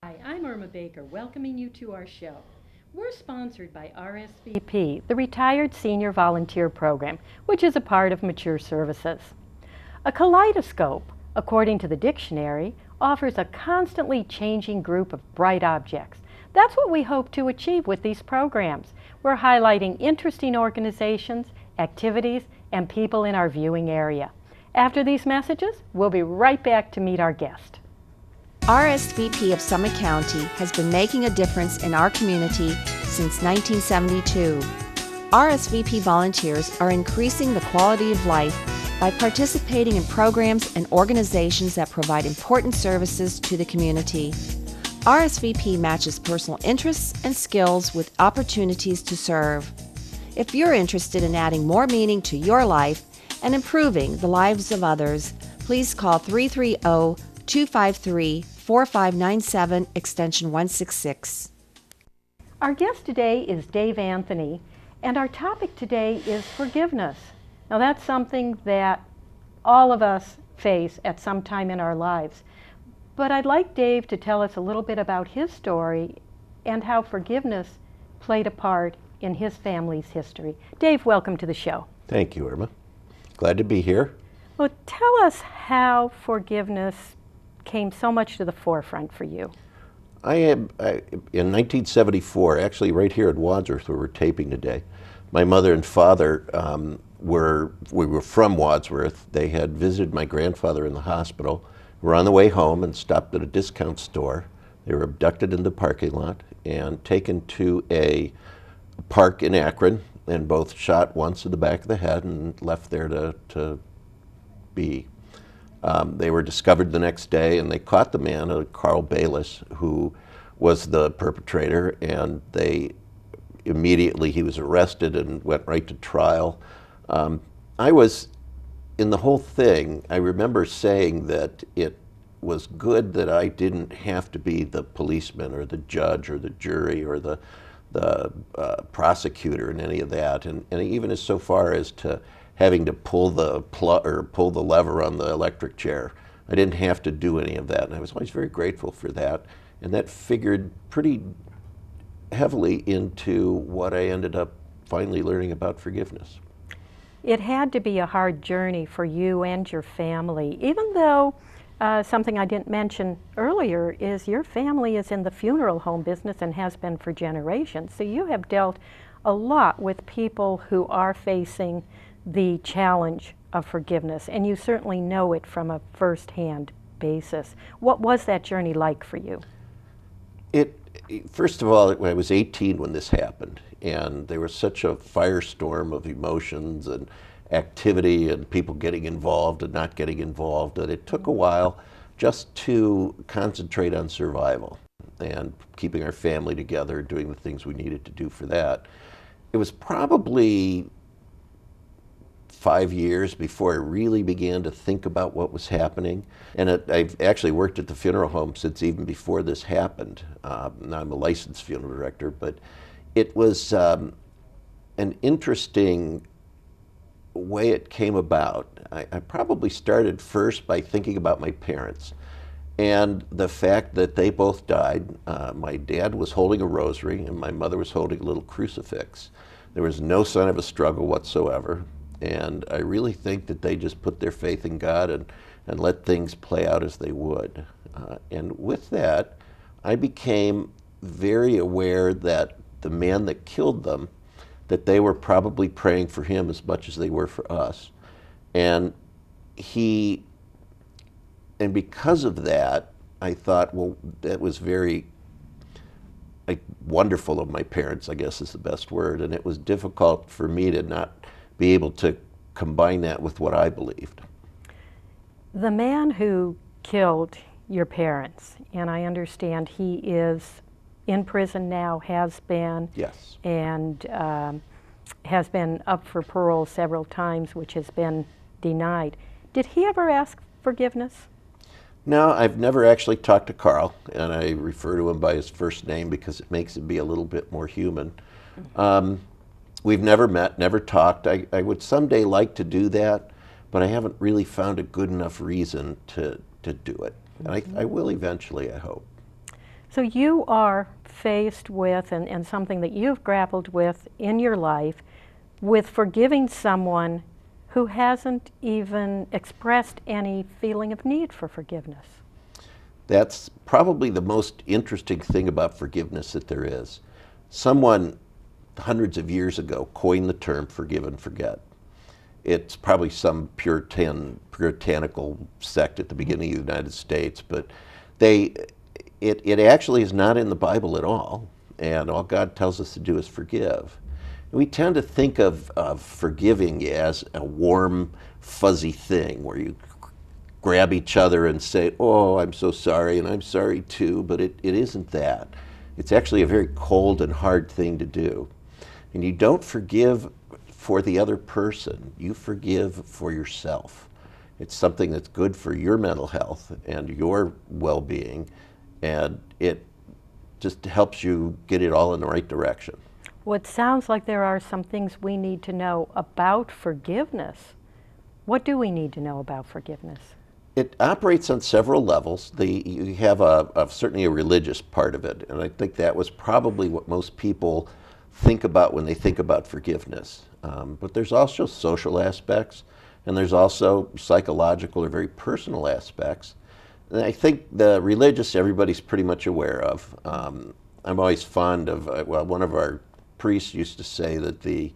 Hi, I'm Irma Baker, welcoming you to our show. We're sponsored by RSVP, the Retired Senior Volunteer Program, which is a part of Mature Services. A kaleidoscope, according to the dictionary, offers a constantly changing group of bright objects. That's what we hope to achieve with these programs. We're highlighting interesting organizations, activities, and people in our viewing area. After these messages, we'll be right back to meet our guest. RSVP of Summit County has been making a difference in our community since 1972. RSVP volunteers are increasing the quality of life by participating in programs and organizations that provide important services to the community. RSVP matches personal interests and skills with opportunities to serve. If you're interested in adding more meaning to your life and improving the lives of others, please call 330-253-4597, extension 166. Our guest today is Dave Anthony, and our topic today is forgiveness. Now that's something that all of us face at some time in our lives. But I'd like Dave to tell us a little bit about his story and how forgiveness played a part in his family's history. Dave, welcome to the show. Thank you, Irma. Glad to be here. Well, tell us how forgiveness came so much to the forefront for you. In 1974, actually right here at Wadsworth, where we're taping today, my mother and father we were from Wadsworth. They had visited my grandfather in the hospital. We were on the way home and stopped at a discount store. They were abducted in the parking lot and taken to a park in Akron, and both shot once in the back of the head and left there to be. They were discovered the next day, and they caught the man, Carl Bayless, who was the perpetrator, and he was arrested and went right to trial. I was, in the whole thing, I remember saying that it was good that I didn't have to be the policeman or the judge or the jury or the prosecutor in any of that, and even as so far as to having to pull the lever on the electric chair. I didn't have to do any of that, and I was always very grateful for that, and that figured pretty heavily into what I ended up finally learning about forgiveness. It had to be a hard journey for you and your family, even though something I didn't mention earlier is your family is in the funeral home business and has been for generations. So you have dealt a lot with people who are facing the challenge of forgiveness, and you certainly know it from a first-hand basis. What was that journey like for you? First of all, I was 18 when this happened, and there was such a firestorm of emotions and activity and people getting involved and not getting involved that it took a while just to concentrate on survival and keeping our family together, doing the things we needed to do for that. It was probably 5 years before I really began to think about what was happening. And I've actually worked at the funeral home since even before this happened. Now I'm a licensed funeral director, but it was an interesting way it came about. I probably started first by thinking about my parents and the fact that they both died. My dad was holding a rosary and my mother was holding a little crucifix. There was no sign of a struggle whatsoever. And I really think that they just put their faith in God and let things play out as they would. And with that, I became very aware that the man that killed them, that they were probably praying for him as much as they were for us. And because of that, I thought, well, that was very wonderful of my parents, I guess is the best word. And it was difficult for me to not be able to combine that with what I believed. The man who killed your parents, and I understand he is in prison now, has been, yes, and has been up for parole several times, which has been denied. Did he ever ask forgiveness? No, I've never actually talked to Carl, and I refer to him by his first name because it makes him be a little bit more human. We've never met, never talked. I would someday like to do that, but I haven't really found a good enough reason to do it. And I will eventually, I hope. So you are faced with, and something that you've grappled with in your life, with forgiving someone who hasn't even expressed any feeling of need for forgiveness. That's probably the most interesting thing about forgiveness that there is. Someone hundreds of years ago coined the term forgive and forget. It's probably some puritanical sect at the beginning of the United States, but it actually is not in the Bible at all, and all God tells us to do is forgive. We tend to think of forgiving as a warm, fuzzy thing where you grab each other and say, oh, I'm so sorry, and I'm sorry too, but it isn't that. It's actually a very cold and hard thing to do. And you don't forgive for the other person, you forgive for yourself. It's something that's good for your mental health and your well-being, and it just helps you get it all in the right direction. Well, it sounds like there are some things we need to know about forgiveness. What do we need to know about forgiveness? It operates on several levels. You have certainly a religious part of it, and I think that was probably what most people think about when they think about forgiveness. But there's also social aspects, and there's also psychological or very personal aspects. And I think the religious, everybody's pretty much aware of. I'm always fond of, well, one of our priests used to say that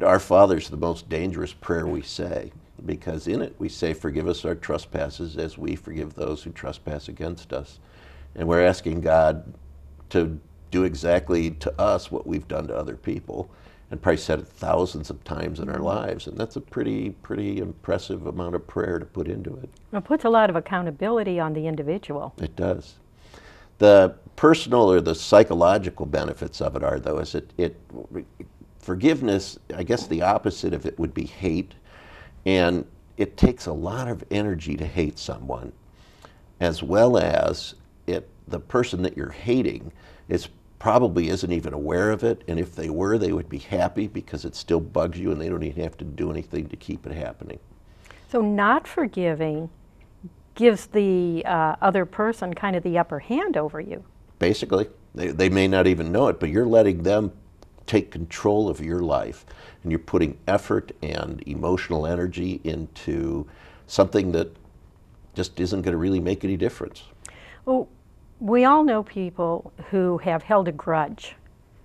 Our Father's the most dangerous prayer we say, because in it we say, forgive us our trespasses as we forgive those who trespass against us. And we're asking God to do exactly to us what we've done to other people, and probably said it thousands of times in our lives. And that's a pretty impressive amount of prayer to put into it. It puts a lot of accountability on the individual. It does. The personal or the psychological benefits of it are, though, is forgiveness, I guess the opposite of it would be hate. And it takes a lot of energy to hate someone, as well as the person that you're hating probably isn't even aware of it, and if they were, they would be happy because it still bugs you and they don't even have to do anything to keep it happening. So not forgiving gives the other person kind of the upper hand over you. Basically, they may not even know it, but you're letting them take control of your life, and you're putting effort and emotional energy into something that just isn't going to really make any difference. Well, we all know people who have held a grudge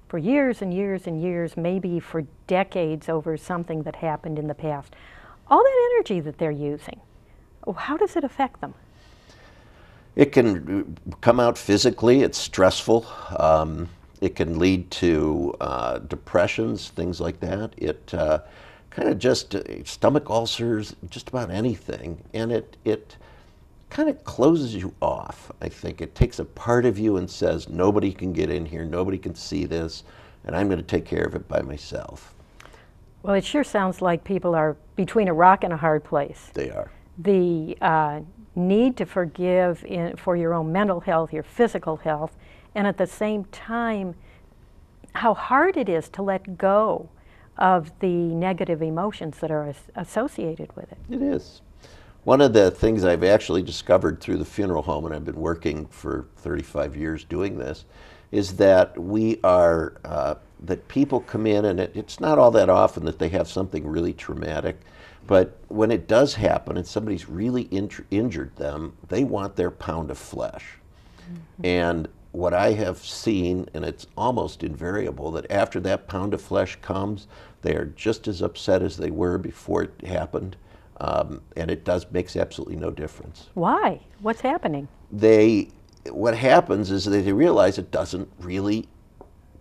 for years and years and years, maybe for decades, over something that happened in the past. All that energy that they're using, how does it affect them? It can come out physically. It's stressful. It can lead to depressions, things like that. It kind of just stomach ulcers, just about anything. And it kind of closes you off, I think. It takes a part of you and says, nobody can get in here, nobody can see this, and I'm going to take care of it by myself. Well, it sure sounds like people are between a rock and a hard place. They are. The need to forgive for your own mental health, your physical health, and at the same time, how hard it is to let go of the negative emotions that are associated with it. It is. One of the things I've actually discovered through the funeral home, and I've been working for 35 years doing this, is that that people come in, and it's not all that often that they have something really traumatic, but when it does happen and somebody's really injured them, they want their pound of flesh. Mm-hmm. And what I have seen, and it's almost invariable, that after that pound of flesh comes, they are just as upset as they were before it happened. And it makes absolutely no difference. Why? What's happening? What happens is that they realize it doesn't really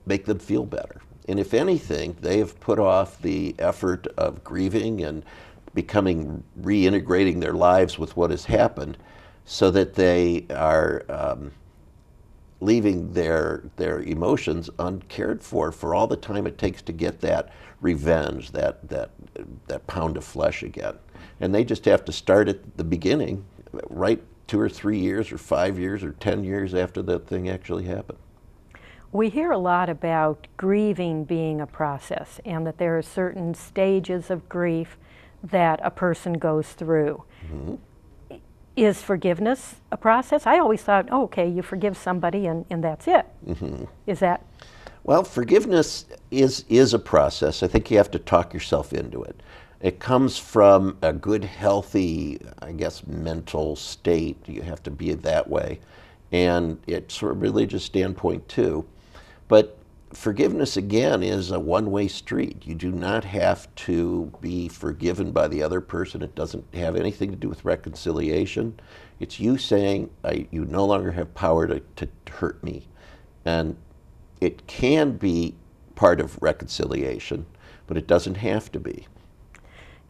make them feel better. And if anything, they have put off the effort of grieving and reintegrating their lives with what has happened, so that they are leaving their emotions uncared for all the time it takes to get that revenge, that pound of flesh again. And they just have to start at the beginning, right 2 or 3 years or 5 years or 10 years after that thing actually happened. We hear a lot about grieving being a process, and that there are certain stages of grief that a person goes through. Mm-hmm. Is forgiveness a process? I always thought, oh, okay, you forgive somebody and that's it. Mm-hmm. Is that? Well, forgiveness is a process. I think you have to talk yourself into it. It comes from a good, healthy, I guess, mental state. You have to be that way. And it's from a religious standpoint, too. But forgiveness, again, is a one-way street. You do not have to be forgiven by the other person. It doesn't have anything to do with reconciliation. It's you saying, you no longer have power to hurt me. And it can be part of reconciliation, but it doesn't have to be.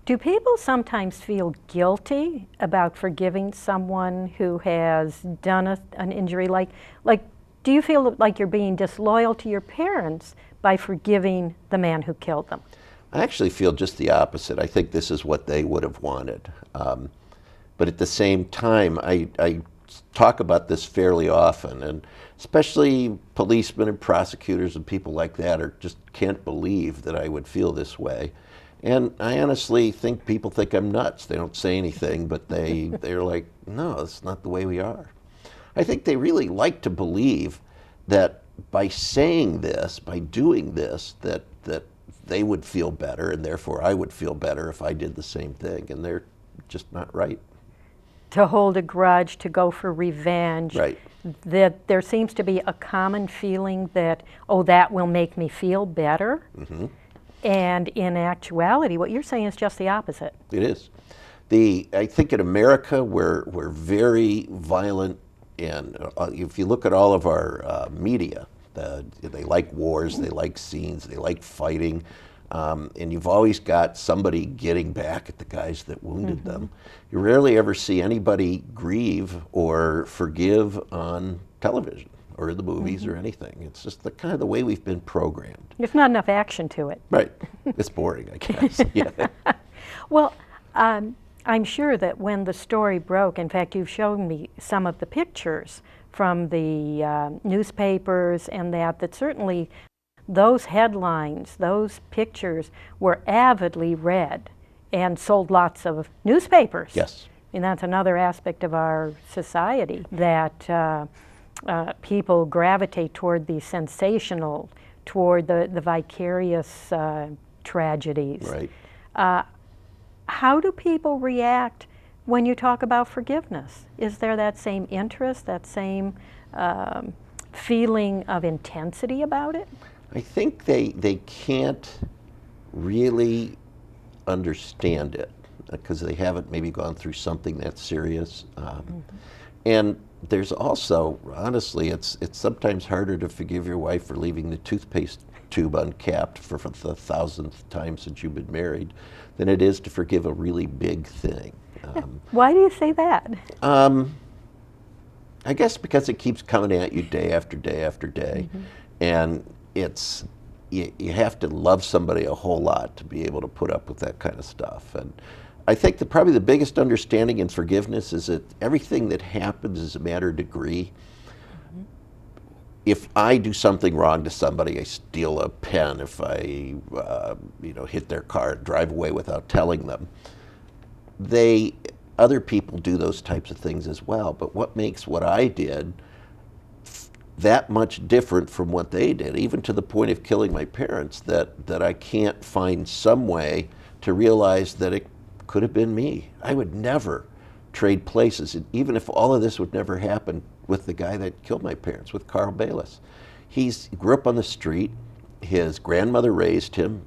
Do people sometimes feel guilty about forgiving someone who has done an injury? Like, do you feel like you're being disloyal to your parents by forgiving the man who killed them? I actually feel just the opposite. I think this is what they would have wanted. But at the same time, I talk about this fairly often, and especially policemen and prosecutors and people like that just can't believe that I would feel this way. And I honestly think people think I'm nuts. They don't say anything, but they're like, no, that's not the way we are. I think they really like to believe that by saying this, by doing this, that they would feel better, and therefore I would feel better if I did the same thing, and they're just not right. To hold a grudge, to go for revenge. Right. That there seems to be a common feeling that, oh, that will make me feel better. Mm-hmm. And in actuality, what you're saying is just the opposite. It is. I think in America, we're very violent, and if you look at all of our media, they like wars, they like scenes, they like fighting, and you've always got somebody getting back at the guys that wounded Mm-hmm. them. You rarely ever see anybody grieve or forgive on television or in the movies Mm-hmm. or anything. It's just the kind of the way we've been programmed. There's not enough action to it. Right. It's boring, I guess. Yeah. Well, I'm sure that when the story broke, in fact, you've shown me some of the pictures from the newspapers and that certainly those headlines, those pictures were avidly read and sold lots of newspapers. Yes. And that's another aspect of our society, that people gravitate toward the sensational, toward the vicarious tragedies. Right. How do people react when you talk about forgiveness? Is there that same interest, that same feeling of intensity about it? I think they can't really understand it because they haven't maybe gone through something that serious. Mm-hmm. And there's also, honestly, it's sometimes harder to forgive your wife for leaving the toothpaste tube uncapped for the 1,000th time since you've been married than it is to forgive a really big thing. Why do you say that? I guess because it keeps coming at you day after day after day. Mm-hmm. And you have to love somebody a whole lot to be able to put up with that kind of stuff. And I think that probably the biggest understanding in forgiveness is that everything that happens is a matter of degree. Mm-hmm. If I do something wrong to somebody, I steal a pen, if I hit their car, drive away without telling them, other people do those types of things as well. But what makes what I did that much different from what they did, even to the point of killing my parents, that I can't find some way to realize that it could have been me. I would never trade places, and even if all of this would never happen with the guy that killed my parents, with Carl Bayless. He grew up on the street. His grandmother raised him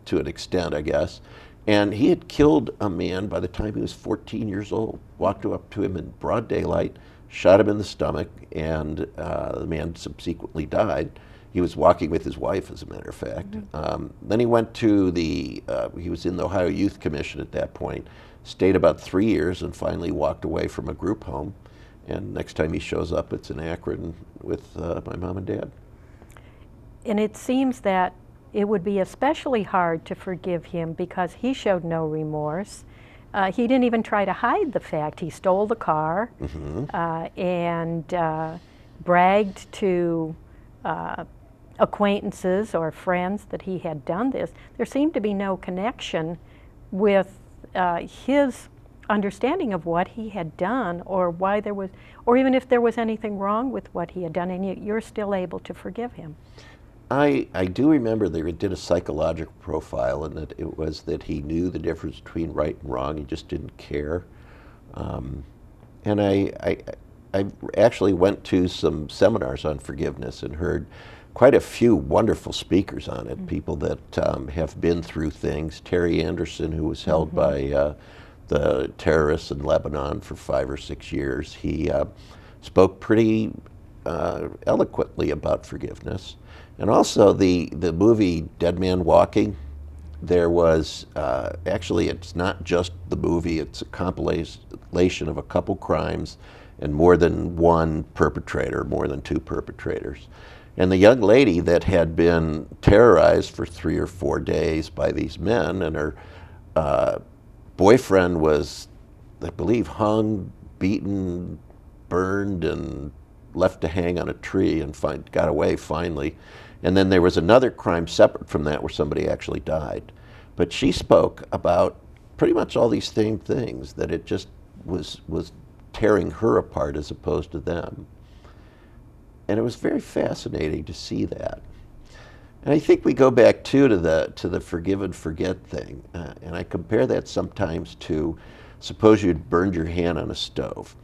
to an extent, I guess, and he had killed a man by the time he was 14 years old, walked up to him in broad daylight, shot him in the stomach, and the man subsequently died. He was walking with his wife, as a matter of fact. Mm-hmm. Then he went to he was in the Ohio Youth Commission at that point, stayed about 3 years, and finally walked away from a group home. And next time he shows up, it's in Akron with my mom and dad. And it seems that it would be especially hard to forgive him because he showed no remorse. He didn't even try to hide the fact. He stole the car. Mm-hmm. And bragged to acquaintances or friends that he had done this. There seemed to be no connection with his understanding of what he had done, or why there was, or even if there was anything wrong with what he had done, and you're still able to forgive him. I do remember they did a psychological profile, and that it was that he knew the difference between right and wrong. He just didn't care. And I actually went to some seminars on forgiveness and heard quite a few wonderful speakers on it, people that have been through things. Terry Anderson, who was held by the terrorists in Lebanon for 5 or 6 years, he spoke pretty eloquently about forgiveness. And also the movie Dead Man Walking, there was, actually it's not just the movie, it's a compilation of a couple crimes and more than one perpetrator, more than 2 perpetrators. And the young lady that had been terrorized for 3 or 4 days by these men, and her boyfriend was, I believe, hung, beaten, burned, and left to hang on a tree, and got away finally. And then there was another crime separate from that where somebody actually died. But she spoke about pretty much all these same things, that it just was tearing her apart as opposed to them. And it was very fascinating to see that. And I think we go back too to the forgive and forget thing. And I compare that sometimes to, suppose you'd burned your hand on a stove.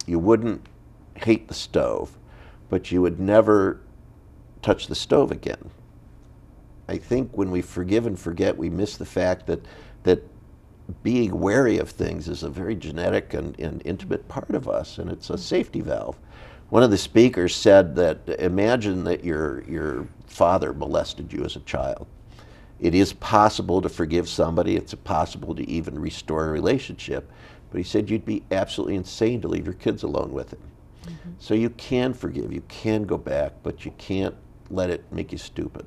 You wouldn't hate the stove, but you would never touch the stove again. I think when we forgive and forget, we miss the fact that being wary of things is a very genetic and intimate part of us, and it's a safety valve. One of the speakers said that, imagine that your father molested you as a child. It is possible to forgive somebody, it's possible to even restore a relationship, but he said you'd be absolutely insane to leave your kids alone with him. So you can forgive, you can go back, but you can't let it make you stupid.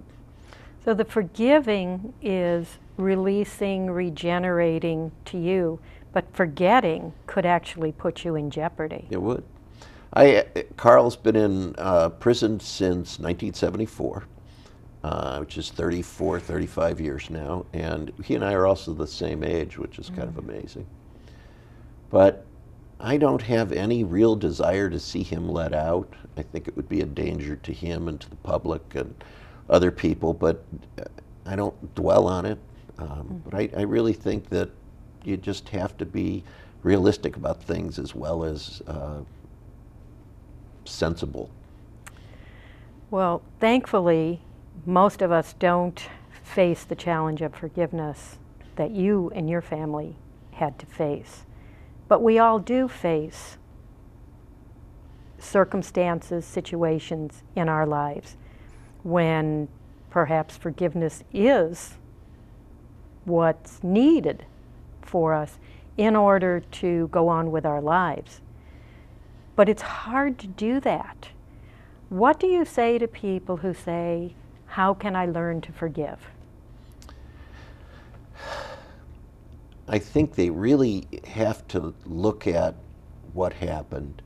So the forgiving is releasing, regenerating to you, but forgetting could actually put you in jeopardy. It would. Carl's been in prison since 1974, which is 34, 35 years now, and he and I are also the same age, which is kind of amazing. But I don't have any real desire to see him let out. I think it would be a danger to him and to the public and other people, but I don't dwell on it. But I really think that you just have to be realistic about things as well as sensible. Well, thankfully, most of us don't face the challenge of forgiveness that you and your family had to face. But we all do face circumstances, situations in our lives when perhaps forgiveness is what's needed for us in order to go on with our lives. But it's hard to do that. What do you say to people who say, how can I learn to forgive? I think they really have to look at what happened.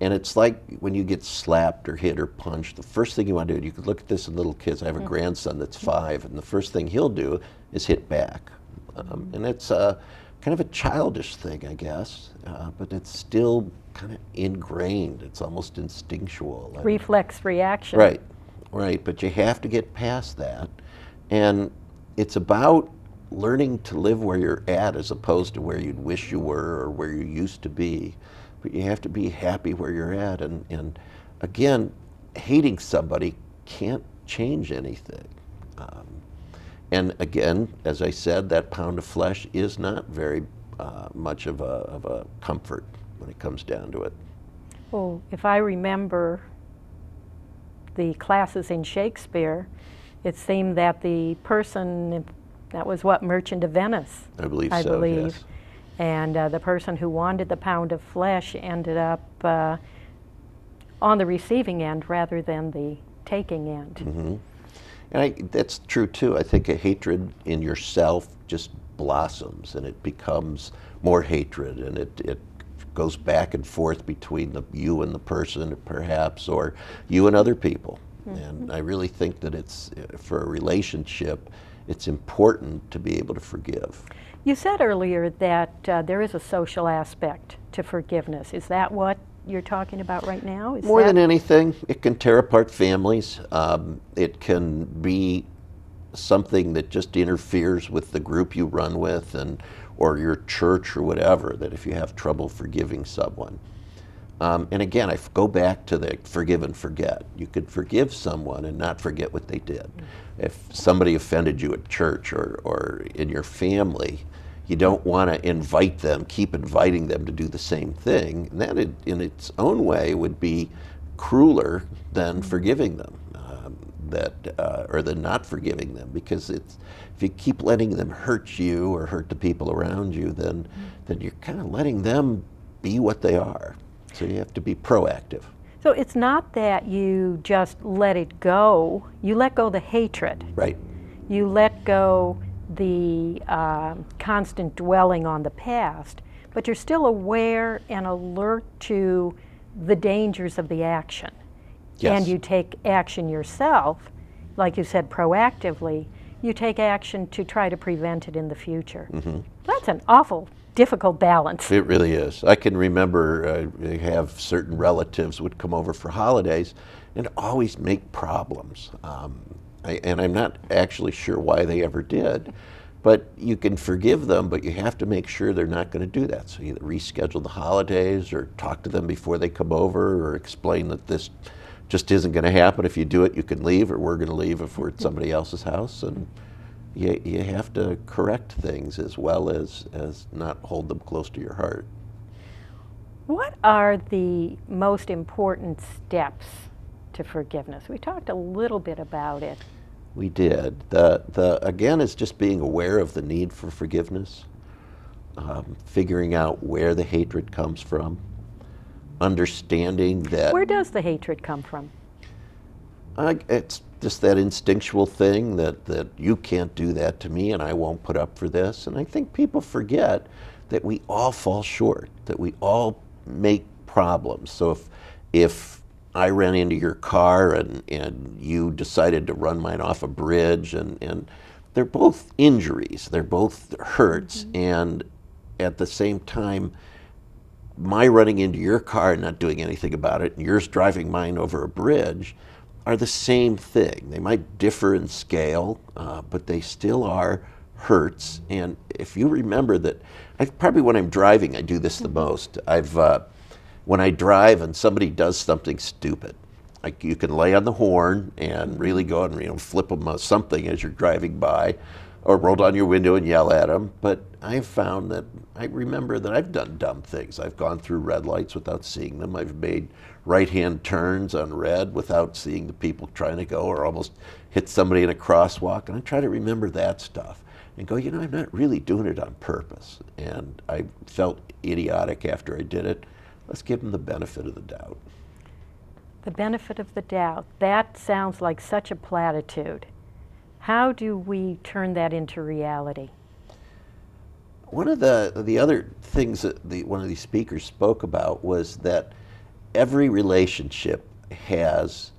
And it's like when you get slapped or hit or punched, the first thing you want to do, you could look at this in little kids. I have a grandson that's 5, and the first thing he'll do is hit back. And it's kind of a childish thing, I guess, but it's still kind of ingrained. It's almost instinctual. Reflex reaction. Right, right. But you have to get past that. And it's about learning to live where you're at as opposed to where you'd wish you were or where you used to be. But you have to be happy where you're at. And again, hating somebody can't change anything. And again, as I said, that pound of flesh is not very much of a comfort when it comes down to it. Well, if I remember the classes in Shakespeare, it seemed that the person, that was what, Merchant of Venice? I believe I so, believe. yes. And the person who wanted the pound of flesh ended up on the receiving end rather than the taking end. Mm-hmm. And that's true too. I think a hatred in yourself just blossoms and it becomes more hatred, and it goes back and forth between you and the person perhaps, or you and other people. And I really think that it's, for a relationship, it's important to be able to forgive. You said earlier that there is a social aspect to forgiveness. Is that what you're talking about right now? More than anything, it can tear apart families. It can be something that just interferes with the group you run with or your church or whatever, that if you have trouble forgiving someone. And again, I go back to the forgive and forget. You could forgive someone and not forget what they did. If somebody offended you at church or in your family, you don't want to keep inviting them to do the same thing. And that in its own way would be crueler than forgiving them, or than not forgiving them, because if you keep letting them hurt you or hurt the people around you, then you're kind of letting them be what they are. So you have to be proactive. So it's not that you just let it go. You let go the hatred. Right. You let go the constant dwelling on the past, but you're still aware and alert to the dangers of the action. Yes. And you take action yourself, like you said, proactively. You take action to try to prevent it in the future. Mm-hmm. That's an awful difficult balance. It really is. I can remember I have certain relatives would come over for holidays and always make problems. And I'm not actually sure why they ever did. But you can forgive them, but you have to make sure they're not going to do that. So either reschedule the holidays or talk to them before they come over, or explain that this just isn't going to happen. If you do it, you can leave, or we're going to leave if we're at somebody else's house. And you have to correct things as well as not hold them close to your heart. What are the most important steps to forgiveness? We talked a little bit about it. We did. Again, it's just being aware of the need for forgiveness, figuring out where the hatred comes from, understanding that... Where does the hatred come from? It's just that instinctual thing that you can't do that to me and I won't put up for this. And I think people forget that we all fall short, that we all make problems. So if I ran into your car and you decided to run mine off a bridge, and they're both injuries, they're both hurts, mm-hmm. and at the same time, my running into your car and not doing anything about it, and yours driving mine over a bridge, are the same thing. They might differ in scale, but they still are hurts. And if you remember that, probably when I'm driving, I do this the most. When I drive and somebody does something stupid, like you can lay on the horn and really go and flip them something as you're driving by, or roll down your window and yell at them. But I've found that I remember that I've done dumb things. I've gone through red lights without seeing them. I've made right-hand turns on red without seeing the people trying to go, or almost hit somebody in a crosswalk. And I try to remember that stuff and go, I'm not really doing it on purpose. And I felt idiotic after I did it. Let's give them the benefit of the doubt. The benefit of the doubt. That sounds like such a platitude. How do we turn that into reality? One of the other things that one of these speakers spoke about was that every relationship has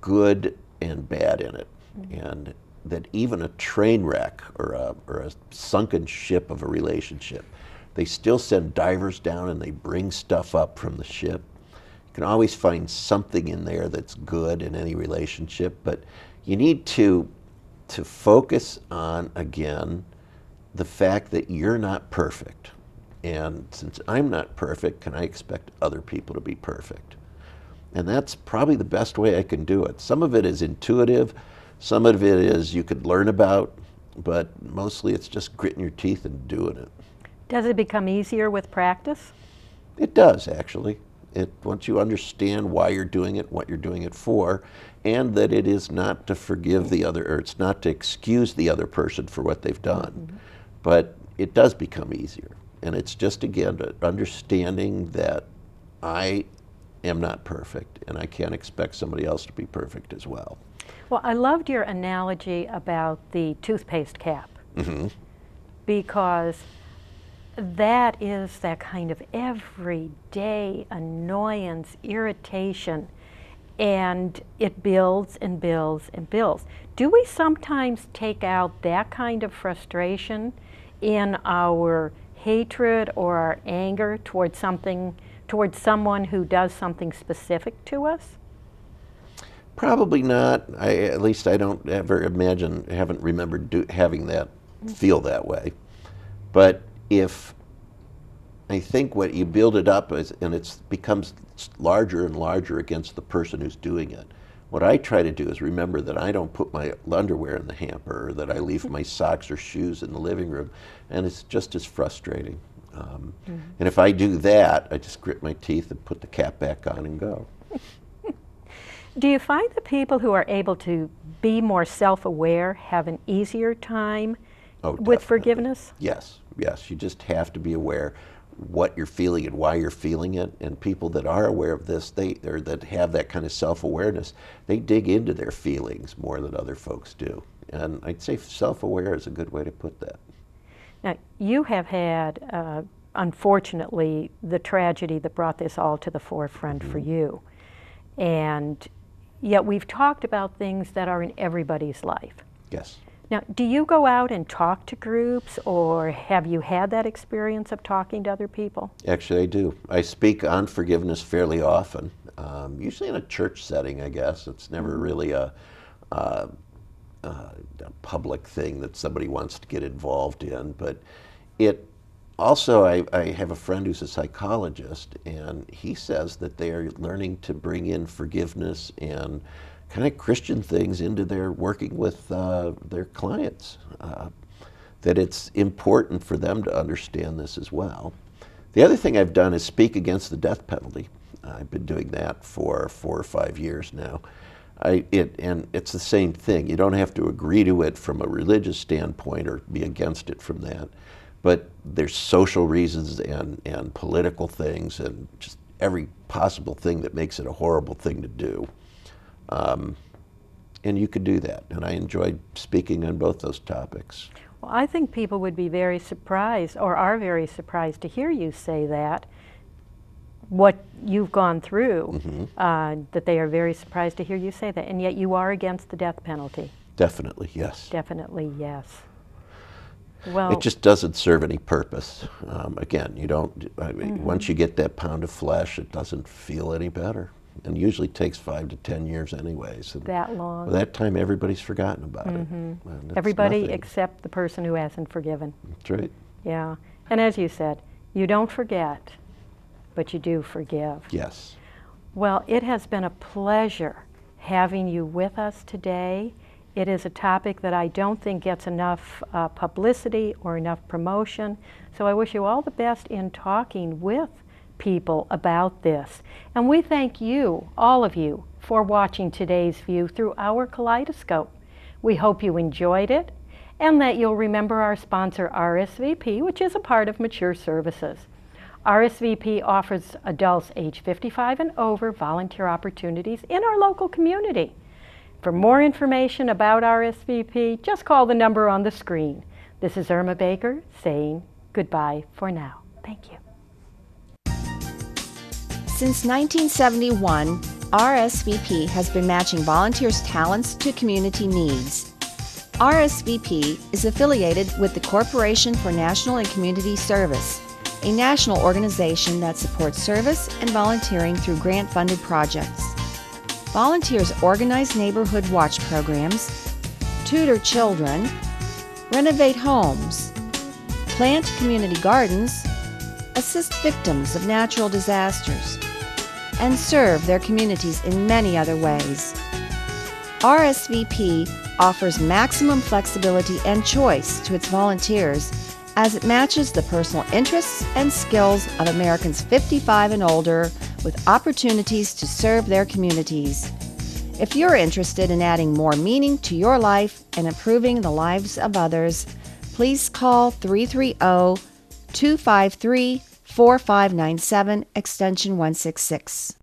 good and bad in it, mm-hmm. and that even a train wreck or a sunken ship of a relationship, they still send divers down and they bring stuff up from the ship. You can always find something in there that's good in any relationship, but you need to focus on, again, the fact that you're not perfect. And since I'm not perfect, can I expect other people to be perfect? And that's probably the best way I can do it. Some of it is intuitive, some of it is you could learn about, but mostly it's just gritting your teeth and doing it. Does it become easier with practice? It does, actually. Once you understand why you're doing it, what you're doing it for, and that it is not to forgive the other, or it's not to excuse the other person for what they've done, mm-hmm. but it does become easier. And it's just, again, understanding that I am not perfect, and I can't expect somebody else to be perfect as well. Well, I loved your analogy about the toothpaste cap, mm-hmm. because that is that kind of everyday annoyance, irritation, and it builds and builds and builds. Do we sometimes take out that kind of frustration in our hatred or our anger towards someone who does something specific to us? Probably not. At least I don't ever imagine, haven't remembered having that feel that way. But if I think what you build it up is, and it becomes larger and larger against the person who's doing it. What I try to do is remember that I don't put my underwear in the hamper, or that I leave my socks or shoes in the living room, and it's just as frustrating. And if I do that, I just grit my teeth and put the cap back on and go. Do you find the people who are able to be more self-aware have an easier time with forgiveness? Yes, yes. You just have to be aware what you're feeling and why you're feeling it. And people that are aware of this, that have that kind of self-awareness, they dig into their feelings more than other folks do. And I'd say self-aware is a good way to put that. Now, you have had, unfortunately, the tragedy that brought this all to the forefront for you. And yet we've talked about things that are in everybody's life. Yes. Now, do you go out and talk to groups, or have you had that experience of talking to other people? Actually, I do. I speak on forgiveness fairly often, usually in a church setting, I guess. It's never really a public thing that somebody wants to get involved in. But it also, I have a friend who's a psychologist, and he says that they are learning to bring in forgiveness and kind of Christian things into their working with their clients, that it's important for them to understand this as well. The other thing I've done is speak against the death penalty. I've been doing that for 4 or 5 years now. And it's the same thing. You don't have to agree to it from a religious standpoint or be against it from that. But there's social reasons and political things and just every possible thing that makes it a horrible thing to do. And you could do that, and I enjoyed speaking on both those topics. Well, I think people would be very surprised, or are very surprised, to hear you say that, what you've gone through, that they are very surprised to hear you say that, and yet you are against the death penalty. Definitely, yes. Definitely, yes. Well, it just doesn't serve any purpose. Again, you don't, once you get that pound of flesh, it doesn't feel any better. And usually takes 5 to 10 years anyways. And that long. by that time, everybody's forgotten about it. Everybody nothing. Except the person who hasn't forgiven. That's right. Yeah. And as you said, you don't forget, but you do forgive. Yes. Well, it has been a pleasure having you with us today. It is a topic that I don't think gets enough publicity or enough promotion. So I wish you all the best in talking with people about this. And we thank you, all of you, for watching today's view through our kaleidoscope. We hope you enjoyed it and that you'll remember our sponsor RSVP, which is a part of Mature Services. RSVP offers adults age 55 and over volunteer opportunities in our local community. For more information about RSVP, just call the number on the screen. This is Irma Baker saying goodbye for now. Thank you. Since 1971, RSVP has been matching volunteers' talents to community needs. RSVP is affiliated with the Corporation for National and Community Service, a national organization that supports service and volunteering through grant-funded projects. Volunteers organize neighborhood watch programs, tutor children, renovate homes, plant community gardens, assist victims of natural disasters, and serve their communities in many other ways. RSVP offers maximum flexibility and choice to its volunteers as it matches the personal interests and skills of Americans 55 and older with opportunities to serve their communities. If you're interested in adding more meaning to your life and improving the lives of others, please call 330-253-4597, extension 166.